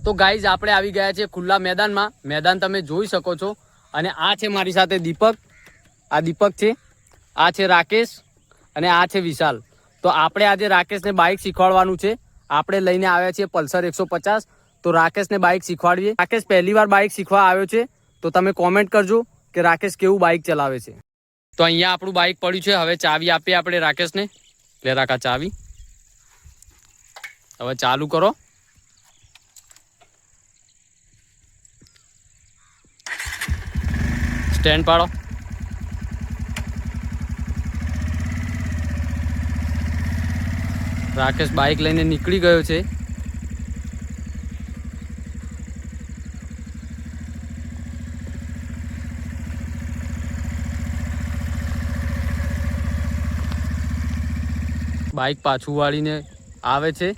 તો ગાઈઝ આપણે આવી ગયા છે ખુલ્લા મેદાનમાં. મેદાન તમે જોઈ શકો છો. અને આ છે મારી સાથે દીપક. આ દીપક છે, આ છે રાકેશ અને આ છે વિશાલ. તો આપણે આજે રાકેશને બાઇક શીખવાડવાનું છે. આપણે લઈને આવ્યા છીએ પલ્સર 150. તો રાકેશને બાઇક શીખવાડીએ. રાકેશ પહેલી વાર બાઇક શીખવા આવ્યો છે, તો તમે કોમેન્ટ કરજો કે રાકેશ કેવું બાઇક ચલાવે છે. તો અહીંયા આપણું બાઇક પડ્યું છે. હવે ચાવી આપીએ આપણે રાકેશને. લે રાકા ચાવી. હવે ચાલુ કરો. સ્ટેન્ડ પાડો. રાકેશ બાઇક લઈને નીકળી ગયો છે. બાઇક પાછું વાળીને આવે છે.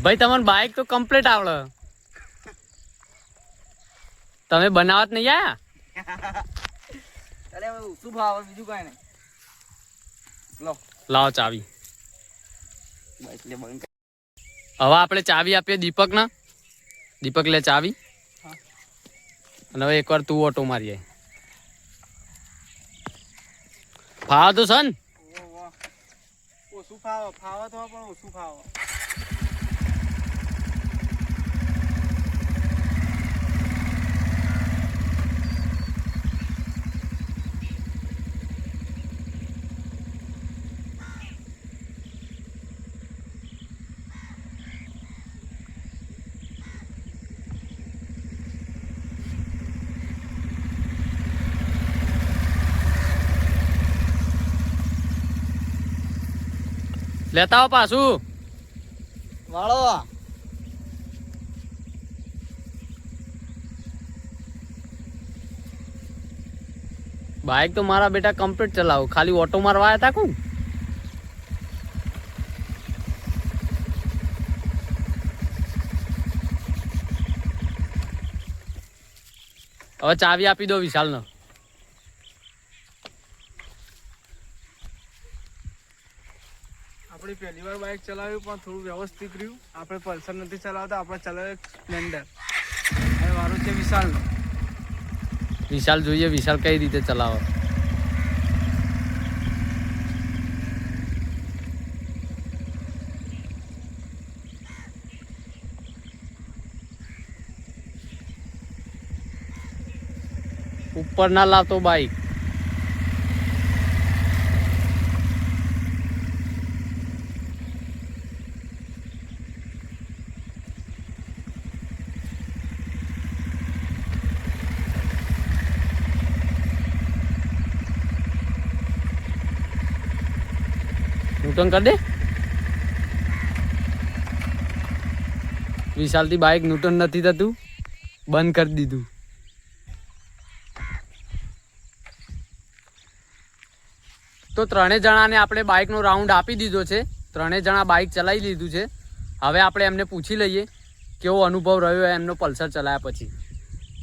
ભાઈ તમને બાઇક તો કમ્પ્લીટ આવડે, તમે બનાવત નહીં આયા? શું ભાવ બીજું કઈ નહીં. લાવો ચાવી. હવે આપણે ચાવી આપીએ દીપકને. દીપક લે ચાવી. અને હવે એકવાર તું ઓટો મારીએ. ફાવ તો સન ઓછું ફાવો તો પણ ઓછું ફાવો. લેતા આવો પાછું વાળો. બાઇક તો મારા બેટા કમ્પ્લીટ ચલાવો, ખાલી ઓટો મારવા આવ્યા હતા કોણ? હવે ચાવી આપી દો વિશાલને. આપણે પહેલી વાર બાઇક ચલાવ્યું પણ થોડું વ્યવસ્થિત રહ્યું. આપણે પલ્સર નથી ચલાવતા, આપણે ચલાવ્યું સ્પ્લેન્ડર. હવે વારું છે વિશાલનો. વિશાલ જોઈએ વિશાલ કઈ રીતે ચલાવે. ઉપર ના લાવતો બાઈક. ન્યૂટન કર દે. વિશાલ થી બાઇક ન્યૂટન નથી થતું, બંધ કરી દીધું. તો ત્રણેય જણાને આપણે બાઇકનો રાઉન્ડ આપી દીધો છે. ત્રણેય જણા બાઇક ચલાવી લીધું છે. હવે આપણે એમને પૂછી લઈએ કેવો અનુભવ રહ્યો એમનો પલ્સર ચલાવ્યા પછી.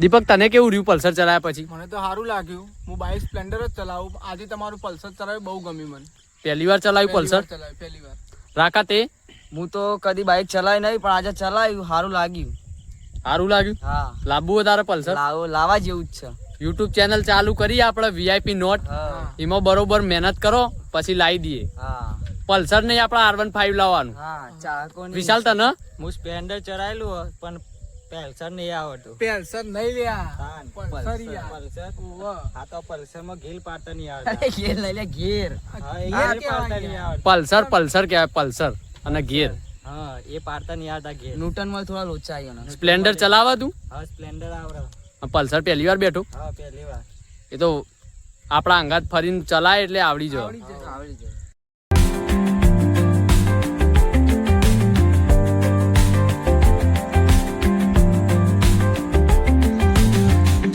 દીપક તને કેવું રહ્યું પલ્સર ચલાવ્યા પછી? મને તો સારું લાગ્યું. હું બાઇક સ્પ્લેન્ડર જ ચલાવું. આજે તમારું પલ્સર ચલાવ્યું બહુ ગમ્યું મને. પહેલી વાર ચલાવ્યું પલ્સર? પહેલી વાર. રાકા તે? હું તો કદી બાઇક ચલાવી નહીં, પણ આજે ચલાવ્યું, સારું લાગ્યું. સારું લાગ્યું? હા. લાવવું વધારે પલ્સર? લાવવા જેવું જ છે. યુટ્યુબ ચેનલ ચાલુ કરી આપણે VIP નોટ. એમાં બરોબર મહેનત કરો પછી લાવી દઈએ. હા. પલ્સર નહીં આપણે R15 લાવવાનું. હા. વિશાલ તને? હું સ્પ્લેન્ડર ચલાવેલું પણ પલ્સર નહીં આવડતું. પલ્સર નહીં લ્યા. પલ્સર આ તો પલ્સર માં ઘેર પાડતા નહીં આવડતા. ઘેર લઈ લે ઘેર. પલ્સર કહેવાય પલ્સર અને ગેર. હા એ પાડતા નહીં આવતા ઘેર. ન્યૂટન માં થોડા લોચા આવ્યો. સ્પ્લેન્ડર ચલાવા તું? હા સ્પ્લેન્ડર આવડે. પલ્સર પહેલી વાર બેઠો? હા પહેલી વાર. એ તો આપણા અંગાત ફરીને ચલાય એટલે આવડી જાય. આવડી જાય.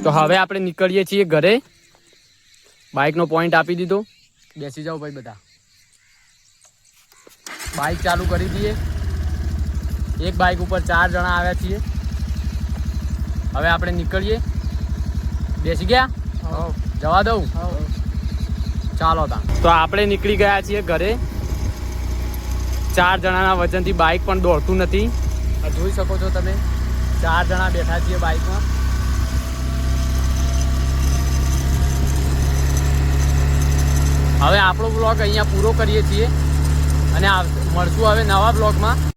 તો હવે આપણે નીકળીએ છીએ ઘરે. બાઇકનો પોઈન્ટ આપી દીધો. બેસી જાઓ ભાઈ બધા. બાઇક ચાલુ કરી દઈએ. એક બાઇક ઉપર 4 જણા આવ્યા છીએ. હવે આપણે નીકળીએ. બેસી ગયા? જવા દઉં? ચાલો તા તો આપણે નીકળી ગયા છીએ ઘરે. 4 જણાના વજનથી બાઇક પણ દોડતું નથી. આ જોઈ શકો છો તમે, 4 જણા બેઠા છીએ બાઇકમાં. હવે આપણો બ્લોગ અહીંયા પૂરો કરીએ છીએ અને મળશું હવે નવા બ્લોગમાં.